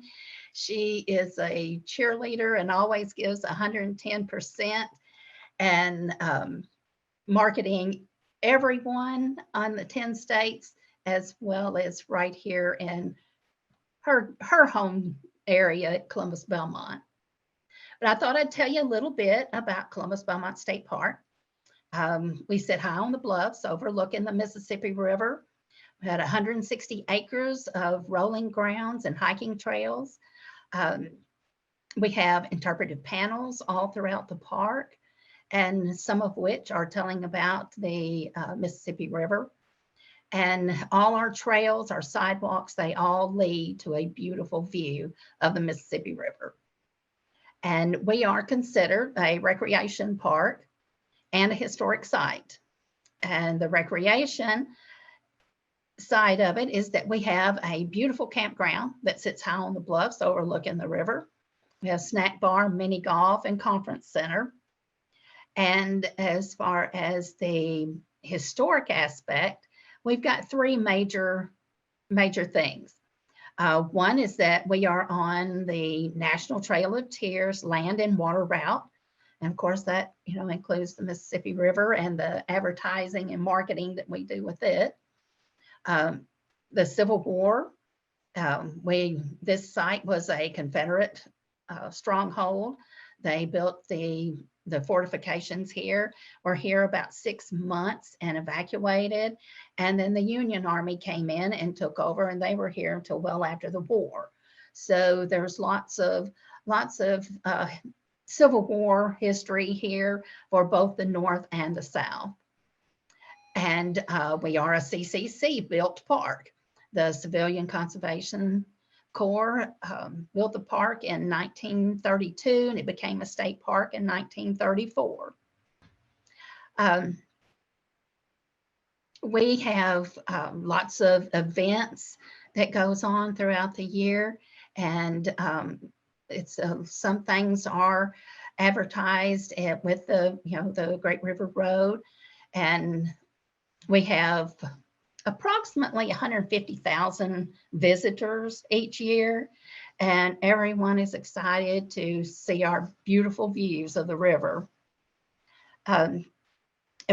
She is a cheerleader and always gives 110% and marketing everyone on the 10 states, as well as right here in her home area at Columbus Belmont. But I thought I'd tell you a little bit about Columbus Belmont State Park. We sit high on the bluffs overlooking the Mississippi River. We had 160 acres of rolling grounds and hiking trails. We have interpretive panels all throughout the park, and some of which are telling about the Mississippi River. And all our trails, our sidewalks, they all lead to a beautiful view of the Mississippi River. And we are considered a recreation park and a historic site. And the recreation side of it is that we have a beautiful campground that sits high on the bluffs overlooking the river. We have snack bar, mini golf, and conference center. And as far as the historic aspect, we've got three major things. One is that we are on the National Trail of Tears land and water route. And of course that, includes the Mississippi River and the advertising and marketing that we do with it. The Civil War, this site was a Confederate stronghold. They built the fortifications here. We're here about 6 months and evacuated. And then the Union Army came in and took over, and they were here until well after the war. So there's lots of Civil War history here for both the North and the South. And we are a CCC built park. The Civilian Conservation Corps built the park in 1932, and it became a state park in 1934. We have lots of events that goes on throughout the year, and it's some things are advertised with the Great River Road, and we have approximately 150,000 visitors each year, and everyone is excited to see our beautiful views of the river. And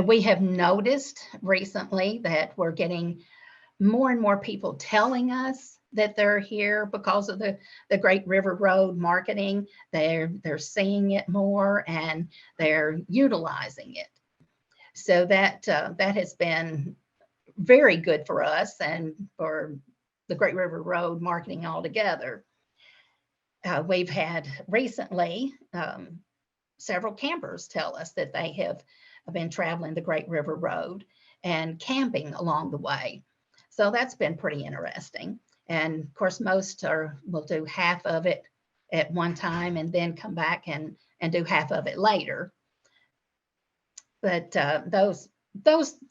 we have noticed recently that we're getting more and more people telling us that they're here because of the Great River Road marketing. They're seeing it more and they're utilizing it. So that has been very good for us and for the Great River Road marketing altogether. We've had recently several campers tell us that they have been traveling the Great River Road and camping along the way. So that's been pretty interesting. And of course, most will do half of it at one time and then come back and do half of it later. But those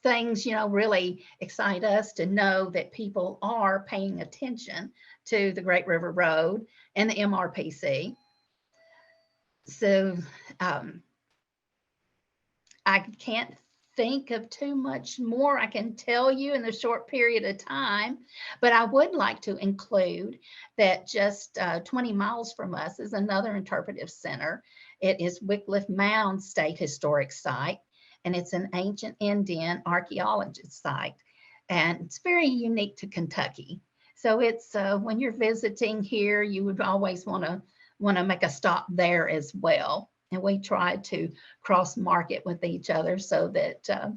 things, really excite us to know that people are paying attention to the Great River Road and the MRPC. So I can't think of too much more I can tell you in the short period of time, but I would like to include that just 20 miles from us is another interpretive center. It is Wycliffe Mound State Historic Site, and it's an ancient Indian archaeologist site, and it's very unique to Kentucky. So it's when you're visiting here, you would always want to make a stop there as well. And we try to cross market with each other so that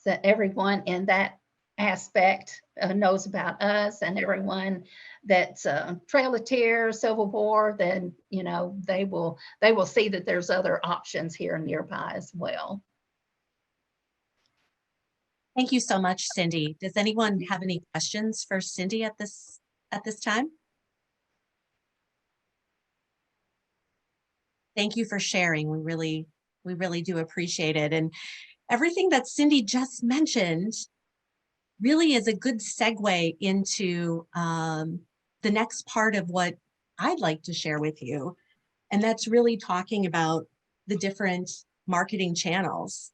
everyone in that aspect knows about us, and everyone that's Trail of Tears, Civil War, then they will see that there's other options here nearby as well. Thank you so much, Cindy. Does anyone have any questions for Cindy at this time? Thank you for sharing. We really do appreciate it. And everything that Cindy just mentioned really is a good segue into the next part of what I'd like to share with you. And that's really talking about the different marketing channels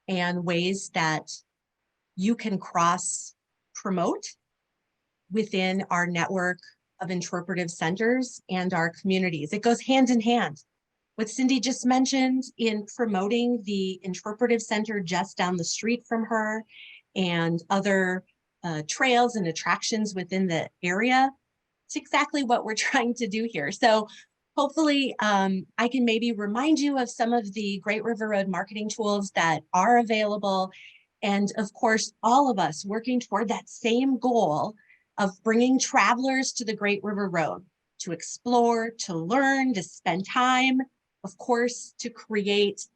and ways that you can cross promote within our network of interpretive centers and our communities. It goes hand in hand. What Cindy just mentioned in promoting the interpretive center just down the street from her and other trails and attractions within the area, it's exactly what we're trying to do here. So hopefully I can maybe remind you of some of the Great River Road marketing tools that are available. And of course, all of us working toward that same goal of bringing travelers to the Great River Road to explore, to learn, to spend time, of course, to create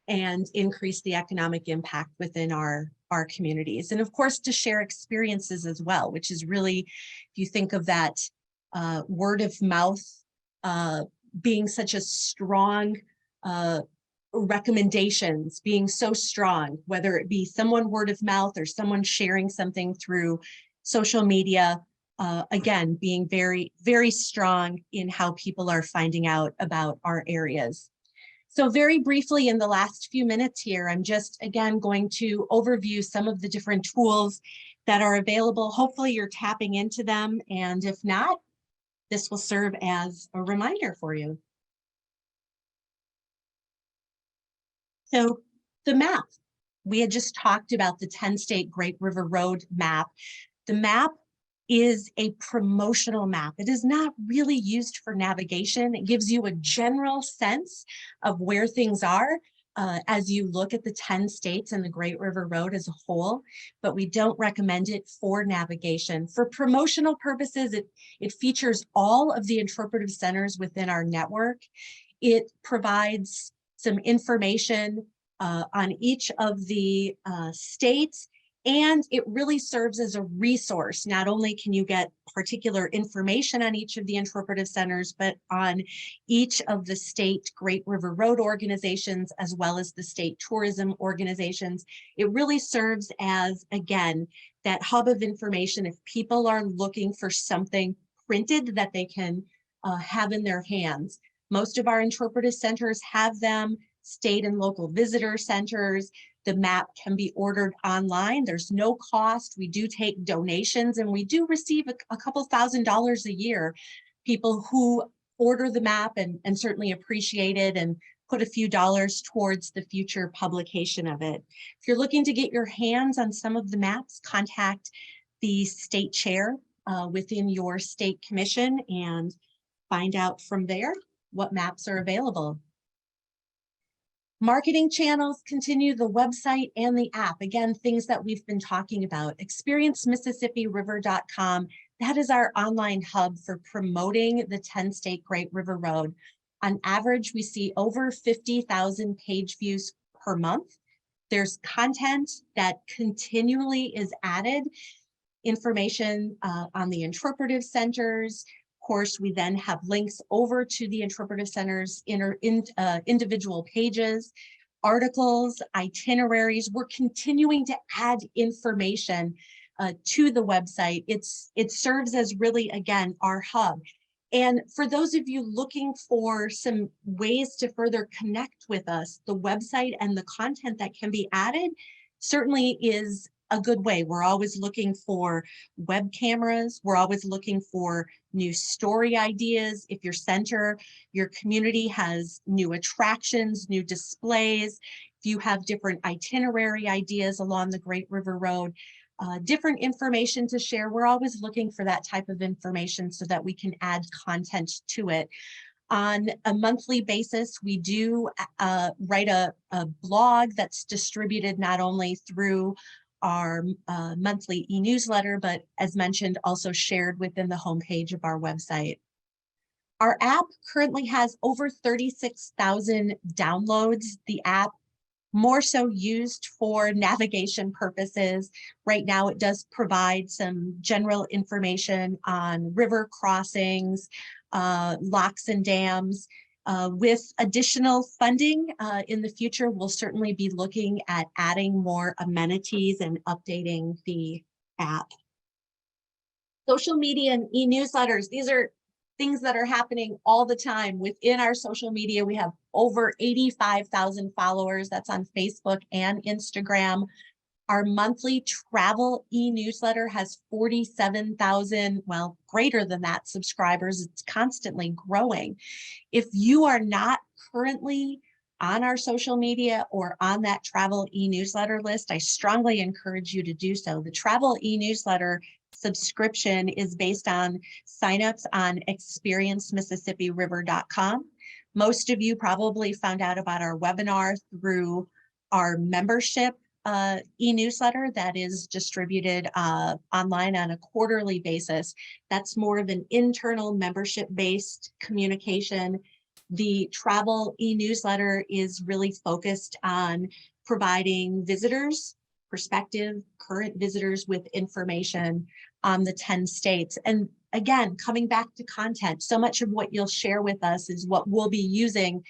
and increase the economic impact within our communities. And of course, to share experiences as well, which is really, if you think of that word of mouth being such a strong recommendations being so strong, whether it be someone word of mouth or someone sharing something through social media, again, being very, very strong in how people are finding out about our areas. So very briefly in the last few minutes here, I'm just, again, going to overview some of the different tools that are available. Hopefully you're tapping into them. And if not, this will serve as a reminder for you. So the map, we had just talked about the 10-state Great River Road map. The map is a promotional map. It is not really used for navigation. It gives you a general sense of where things are as you look at the 10 states and the Great River Road as a whole, but we don't recommend it for navigation. For promotional purposes, it features all of the interpretive centers within our network. It provides some information on each of the states And it really serves as a resource. Not only can you get particular information on each of the interpretive centers, but on each of the state Great River Road organizations, as well as the state tourism organizations. It really serves as, again, that hub of information. If people are looking for something printed that they can have in their hands. Most of our interpretive centers have them, state and local visitor centers. The map can be ordered online. There's no cost. We do take donations, and we do receive a couple $1,000s a year. People who order the map and certainly appreciate it and put a few dollars towards the future publication of it. If you're looking to get your hands on some of the maps, contact the state chair within your state commission and find out from there what maps are available. Marketing channels continue, the website and the app. Again, things that we've been talking about. ExperienceMississippiRiver.com. That is our online hub for promoting the 10-state Great River Road. On average, we see over 50,000 page views per month. There's content that continually is added, information on the interpretive centers. Of course, we then have links over to the interpretive centers individual pages, articles, itineraries. We're continuing to add information to the website. It serves as really, again, our hub. And for those of you looking for some ways to further connect with us, the website and the content that can be added certainly is a good way. We're always looking for web cameras. We're always looking for new story ideas. If your center, your community has new attractions, new displays, if you have different itinerary ideas along the Great River Road, different information to share, we're always looking for that type of information so that we can add content to it. On a monthly basis, we do write a blog that's distributed not only through our monthly e-newsletter, but as mentioned, also shared within the homepage of our website. Our app currently has over 36,000 downloads. The app more so used for navigation purposes. Right now, it does provide some general information on river crossings, locks and dams. With additional funding in the future, we'll certainly be looking at adding more amenities and updating the app. Social media and e-newsletters, these are things that are happening all the time within our social media. We have over 85,000 followers. That's on Facebook and Instagram. Our monthly travel e-newsletter has 47,000, well, greater than that subscribers. It's constantly growing. If you are not currently on our social media or on that travel e-newsletter list, I strongly encourage you to do so. The travel e-newsletter subscription is based on signups on ExperienceMississippiRiver.com. Most of you probably found out about our webinar through our membership e-newsletter that is distributed online on a quarterly basis. That's more of an internal membership-based communication. The travel e-newsletter is really focused on providing visitors, prospective, current visitors with information on the 10 states. And again, coming back to content, so much of what you'll share with us is what we'll be using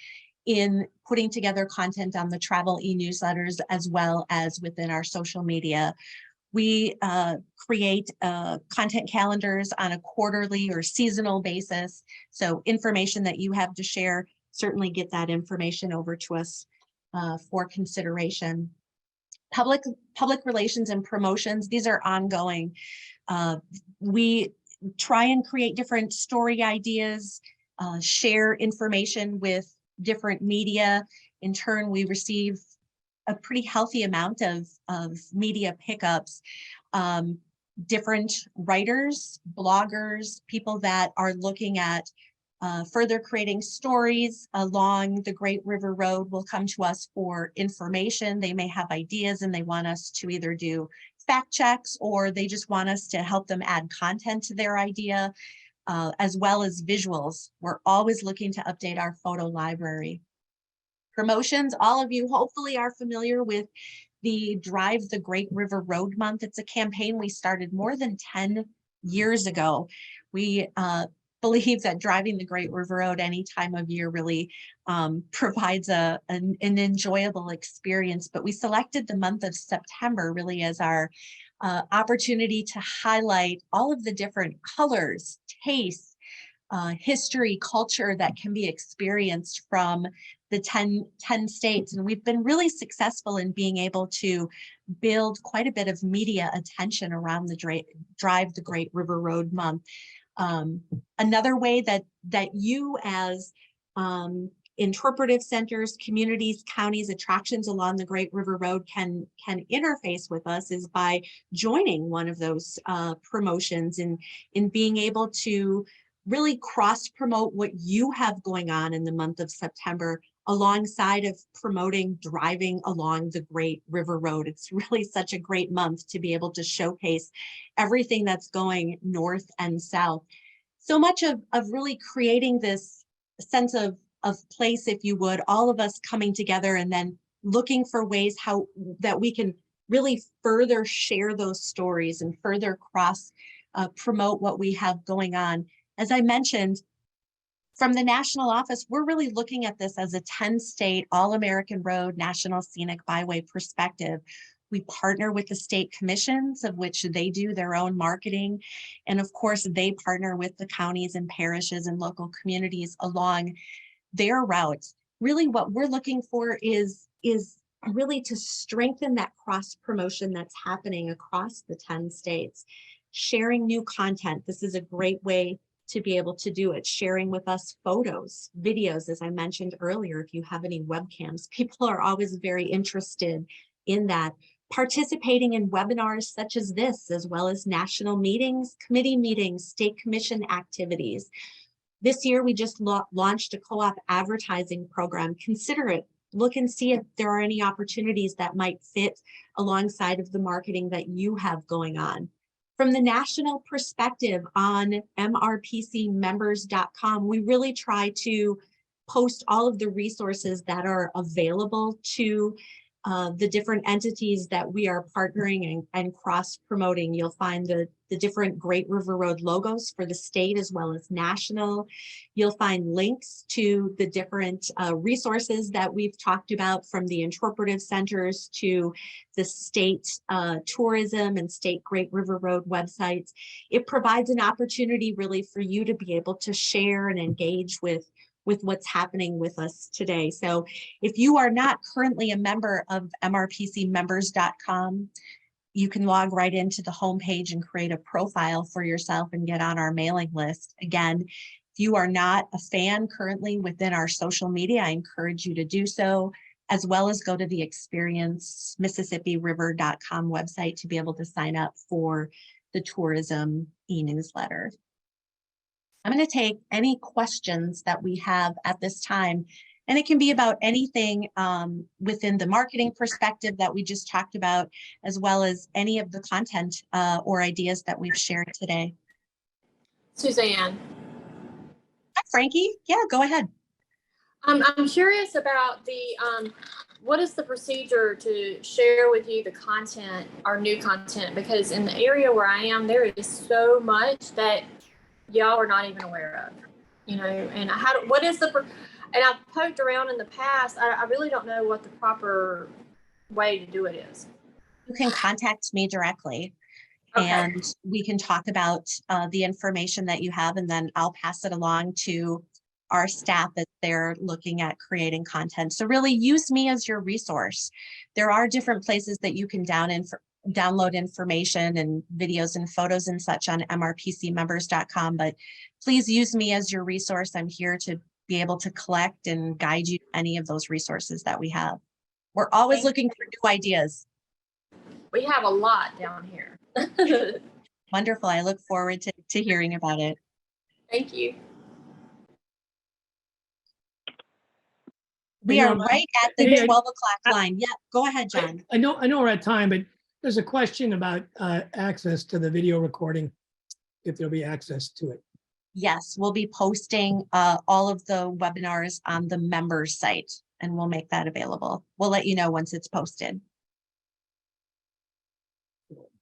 in putting together content on the travel e-newsletters as well as within our social media. We create content calendars on a quarterly or seasonal basis. So information that you have to share, certainly get that information over to us for consideration. Public relations and promotions, these are ongoing. We try and create different story ideas, share information with different media. In turn, we receive a pretty healthy amount of media pickups. Different writers, bloggers, people that are looking at further creating stories along the Great River Road will come to us for information. They may have ideas and they want us to either do fact checks or they just want us to help them add content to their idea, as well as visuals. We're always looking to update our photo library. Promotions, all of you hopefully are familiar with the Drive the Great River Road Month. It's a campaign we started more than 10 years ago. We believe that driving the Great River Road any time of year really provides an enjoyable experience. But we selected the month of September really as our opportunity to highlight all of the different colors, tastes, history, culture that can be experienced from the 10 states. And we've been really successful in being able to build quite a bit of media attention around the Drive the Great River Road Month. Another way that you as interpretive centers, communities, counties, attractions along the Great River Road can interface with us is by joining one of those promotions and in being able to really cross promote what you have going on in the month of September alongside of promoting driving along the Great River Road. It's really such a great month to be able to showcase everything that's going north and south. So much of really creating this sense of place, if you would, all of us coming together and then looking for ways how that we can really further share those stories and further cross promote what we have going on. As I mentioned, from the national office, we're really looking at this as a 10-state all-American road national scenic byway perspective. We partner with the state commissions, of which they do their own marketing. And of course, they partner with the counties and parishes and local communities along their routes. Really what we're looking for is really to strengthen that cross promotion that's happening across the 10 states. Sharing new content. This is a great way to be able to do it. Sharing with us photos, videos, as I mentioned earlier, if you have any webcams, people are always very interested in that. Participating in webinars such as this, as well as national meetings, committee meetings, state commission activities. This year, we just launched a co-op advertising program. Consider it. Look and see if there are any opportunities that might fit alongside of the marketing that you have going on. From the national perspective on mrpcmembers.com, we really try to post all of the resources that are available to the different entities that we are partnering and cross-promoting. You'll find the different Great River Road logos for the state as well as national. You'll find links to the different resources that we've talked about, from the interpretive centers to the state tourism and state Great River Road websites. It provides an opportunity really for you to be able to share and engage with what's happening with us today. So if you are not currently a member of mrpcmembers.com, you can log right into the homepage and create a profile for yourself and get on our mailing list. Again, if you are not a fan currently within our social media, I encourage you to do so, as well as go to the experiencemississippi.river.com website to be able to sign up for the tourism e-newsletter. I'm going to take any questions that we have at this time, and it can be about anything within the marketing perspective that we just talked about, as well as any of the content or ideas that we've shared today. Suzanne. Hi, Frankie. Yeah, go ahead. I'm curious about the, what is the procedure to share with you the content, our new content? Because in the area where I am, there is so much that y'all are not even aware of, you know, and what is and I've poked around in the past. I really don't know what the proper way to do it is. You can contact me directly. Okay. And we can talk about the information that you have, and then I'll pass it along to our staff as they're looking at creating content. So really use me as your resource. There are different places that you can download information and videos and photos and such on mrpcmembers.com, but please use me as your resource. I'm here to be able to collect and guide you to any of those resources that we have. We're always looking for new ideas. We have a lot down here. Wonderful. I look forward to hearing about it. Thank you. We are right at the 12 o'clock line. Yeah, go ahead, John. I know we're at time, but there's a question about access to the video recording, if there'll be access to it. Yes, we'll be posting all of the webinars on the members site, and we'll make that available. We'll let you know once it's posted.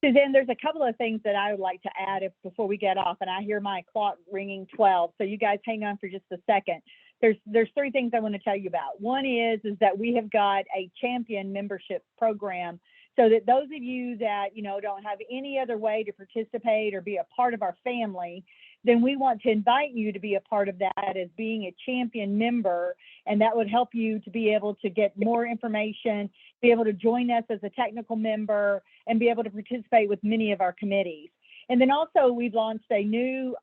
Suzanne, there's a couple of things that I would like to add before we get off, and I hear my clock ringing 12. So you guys hang on for just a second. There's three things I want to tell you about. One is that we have got a champion membership program, so that those of you that don't have any other way to participate or be a part of our family, then we want to invite you to be a part of that as being a champion member, and that would help you to be able to get more information, be able to join us as a technical member, and be able to participate with many of our committees. And then also we've launched a new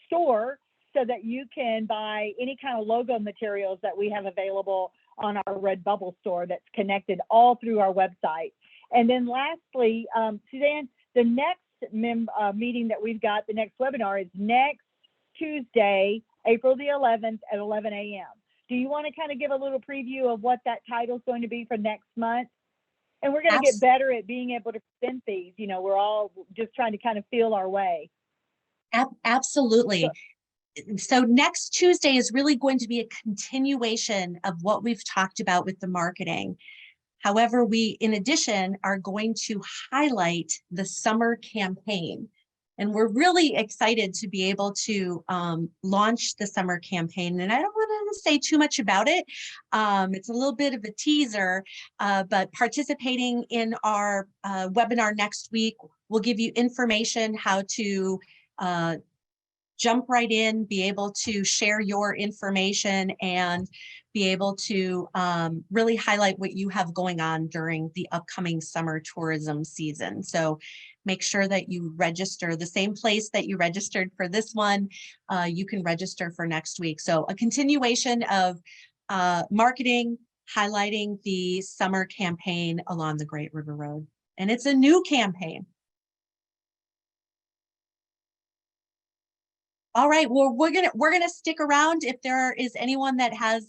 store so that you can buy any kind of logo materials that we have available on our Redbubble store that's connected all through our website. And then lastly, Suzanne, the next meeting that we've got, the next webinar is next Tuesday, April the 11th at 11 a.m. Do you want to kind of give a little preview of what that title is going to be for next month? And we're going to get better at being able to present these. We're all just trying to kind of feel our way. Absolutely. So next Tuesday is really going to be a continuation of what we've talked about with the marketing. However, we, in addition, are going to highlight the summer campaign. And we're really excited to be able to launch the summer campaign. And I don't want to say too much about it. It's a little bit of a teaser, but participating in our webinar next week will give you information how to jump right in, be able to share your information, and be able to really highlight what you have going on during the upcoming summer tourism season. So make sure that you register the same place that you registered for this one. You can register for next week. So a continuation of marketing, highlighting the summer campaign along the Great River Road. And it's a new campaign. All right, well, we're gonna stick around. If there is anyone that has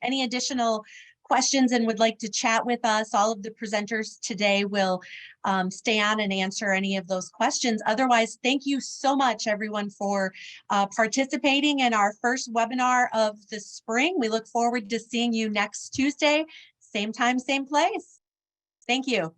any additional questions and would like to chat with us, all of the presenters today will stay on and answer any of those questions. Otherwise, thank you so much, everyone, for participating in our first webinar of the spring. We look forward to seeing you next Tuesday, same time, same place. Thank you.